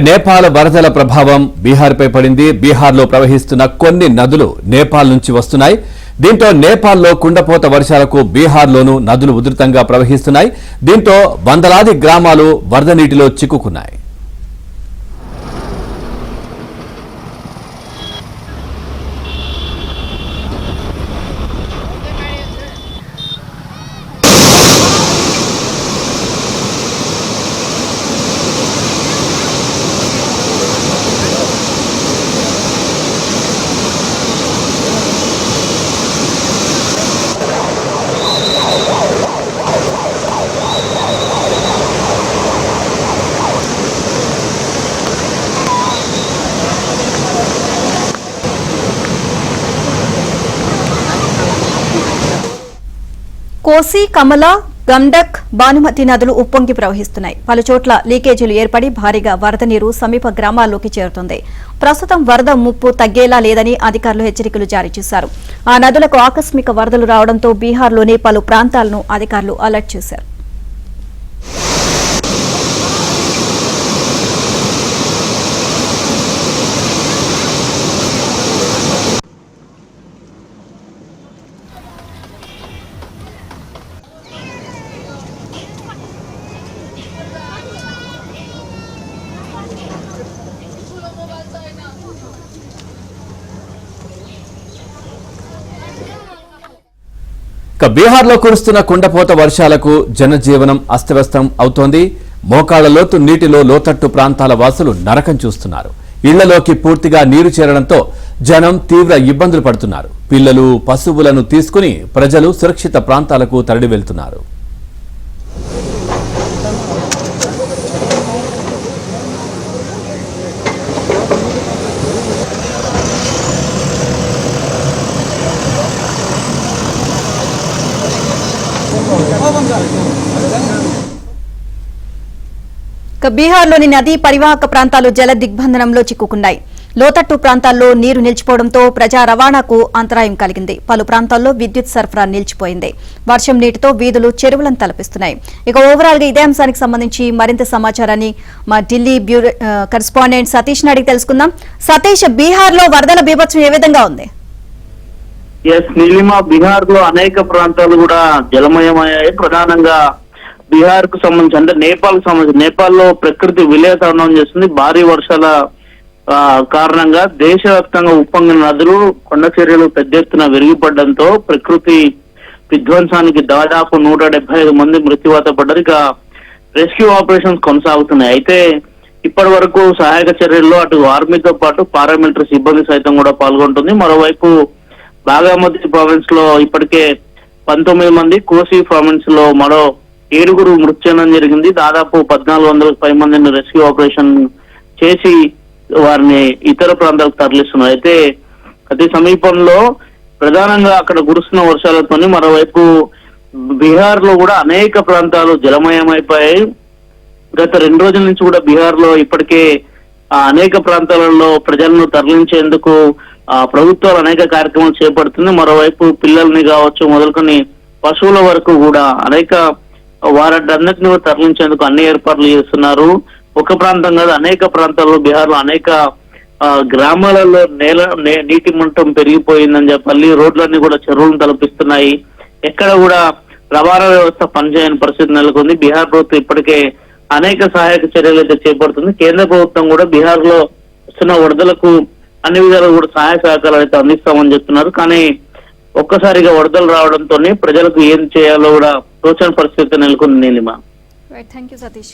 నేపాల్ వరదల ప్రభావం బీహార్పై పడింది. బీహార్లో ప్రవహిస్తున్న కొన్ని నదులు నేపాల్ నుంచి వస్తున్నాయి. దీంతో నేపాల్లో కుండపోత వర్షాలకు బీహార్లోనూ నదులు ఉధృతంగా ప్రవహిస్తున్నాయి. దీంతో వందలాది గ్రామాలు వరద నీటిలో చిక్కుకున్నాయి. కోసి, కమల, గండక్, భానుమతి నదులు ఉప్పొంగి ప్రవహిస్తున్నాయి. పలుచోట్ల లీకేజీలు ఏర్పడి భారీగా వరద నీరు సమీప గ్రామాల్లోకి చేరుతుంది. ప్రస్తుతం వరద ముప్పు తగ్గేలా లేదని అధికారులు హెచ్చరికలు జారీ చేశారు. ఆ నదులకు ఆకస్మిక వరదలు రావడంతో బీహార్లోని పలు ప్రాంతాలను అధికారులు అలర్ట్ చేశారు. బీహార్లో కురుస్తున్న కుండపోత వర్షాలకు జనజీవనం అస్తవ్యస్తం అవుతోంది. మోకాళ్ల లోతు నీటిలో లోతట్టు ప్రాంతాల వాసులు నరకం చూస్తున్నారు. ఇళ్లలోకి పూర్తిగా నీరు చేరడంతో జనం తీవ్ర ఇబ్బందులు పడుతున్నారు. పిల్లలు, పశువులను తీసుకుని ప్రజలు సురక్షిత ప్రాంతాలకు తరలి వెళ్తున్నారు. బీహార్లోని నదీ పరివాహక ప్రాంతాలు జల దిగ్బంధనంలో చిక్కుకున్నాయి. లోతట్టు ప్రాంతాల్లో నీరు నిలిచిపోవడంతో ప్రజా రవాణాకు అంతరాయం కలిగింది. పలు ప్రాంతాల్లో విద్యుత్ సరఫరా నిలిచిపోయింది. వర్షం నీటితో వీధులు, చెరువులను తలపిస్తున్నాయి. ఇక ఓవరాల్ గా ఇదే అంశానికి సంబంధించి మరింత సమాచారాన్ని మా ఢిల్లీ బ్యూరో కరెస్పాండెంట్ సతీష్ అడిగి తెలుసుకుందాం. సతీష్, బీహార్ లో వరదల బీభత్సం ఏ విధంగా ఉంది? నీలిమా, బీహార్ లో అనేక ప్రాంతాలు కూడా జలమయమయ్యాయి. ప్రధానంగా బీహార్ కు సంబంధించి అంటే నేపాల్ కు సంబంధించి నేపాల్లో ప్రకృతి విలయతాండవం చేస్తుంది. భారీ వర్షాల కారణంగా దేశవ్యాప్తంగా ఉప్పొంగిన నదులు, కొండ చర్యలు పెద్ద ఎత్తున విరిగిపడడంతో ప్రకృతి విధ్వంసానికి దాదాపు 175 మంది మృత్యువాత పడ్డారు. ఇక రెస్క్యూ ఆపరేషన్స్ కొనసాగుతున్నాయి. అయితే ఇప్పటి వరకు సహాయక చర్యల్లో అటు ఆర్మీతో పాటు పారామిలిటరీ సిబ్బంది సైతం కూడా పాల్గొంటుంది. మరోవైపు బాగామతి ప్రావిన్స్ లో ఇప్పటికే 19 మంది, కోసి ప్రావిన్స్ లో మరో 7 మృతి చెందడం జరిగింది. దాదాపు 1400కు పై మందిని రెస్క్యూ ఆపరేషన్ చేసి వారిని ఇతర ప్రాంతాలకు తరలిస్తున్నారు. అయితే అతి సమీపంలో ప్రధానంగా అక్కడ కురుస్తున్న వర్షాలతోని మరోవైపు బీహార్ లో కూడా అనేక ప్రాంతాలు జలమయమైపోయాయి. గత 2 రోజుల నుంచి కూడా బీహార్ లో ఇప్పటికే అనేక ప్రాంతాలలో ప్రజలను తరలించేందుకు ప్రభుత్వాలు అనేక కార్యక్రమాలు చేపడుతుంది. మరోవైపు పిల్లల్ని కావచ్చు మొదలుకొని పశువుల వరకు కూడా అనేక వారందరినీ తరలించేందుకు అన్ని ఏర్పాట్లు చేస్తున్నారు. ఒక ప్రాంతం కాదు, అనేక ప్రాంతాల్లో బీహార్ లో అనేక గ్రామాలలో నీటి మట్టం పెరిగిపోయిందని చెప్పాలి. రోడ్లన్నీ కూడా చెరువులను తలపిస్తున్నాయి. ఎక్కడ కూడా రవాణా వ్యవస్థ పనిచేయని పరిస్థితి నెలకొంది. బీహార్ ప్రభుత్వం ఇప్పటికే అనేక సహాయక చర్యలు అయితే చేపడుతుంది. కేంద్ర ప్రభుత్వం కూడా బీహార్ లో వస్తున్న వరదలకు అన్ని విధాలు కూడా సహాయ సహకారాలు అయితే అందిస్తామని చెప్తున్నారు. కానీ ఒక్కసారిగా వరదలు రావడంతో ప్రజలకు ఏం చేయాలో కూడా తోచని పరిస్థితి నెలకొంది. Neelima, thank you Satish.